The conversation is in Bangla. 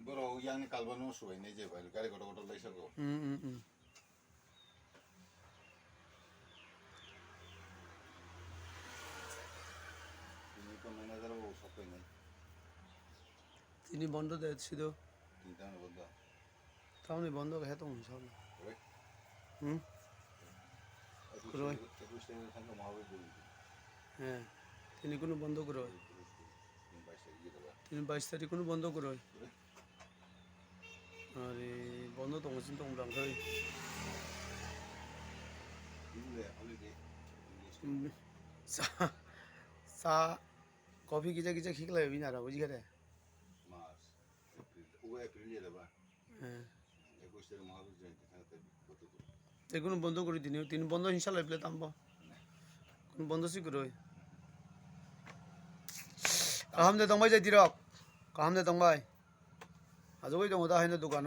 Boro yang ni kalban mo suai ni je bal kare koto koto lai sako. Ini ko manager o sakai ni. তিনি বন্ধ দিয়েছিল Tinta na boda. তাহলে বন্ধ খেতে ইনশাআল্লাহ Correct. হুম Correct. Terus saya tangga mau beli. হ্যাঁ তিনি কোনো বন্ধ করো Ini bahasa gitu lah. তিনি 22 তারিখ কোনো বন্ধ করো আরে বন্ধ তো মসিন তো উড়ান করে Ini le holiday. সা সা কফি কিজা কিজা খিকলা হবি না বুঝি করে Mas. April. Uwe April ya ba. হ্যাঁ 21 tarik mau beli jangan tangga koto tu. এগুলো বন্ধ করে দিন তিনি বন্ধ ইনশাআল্লাহ এপ্লে তামবা কোন বন্ধ সি করো কাম দে দংবাই যাই দিরক কাম দে দংবাই আজ ওই দংদা হাইনা দোকান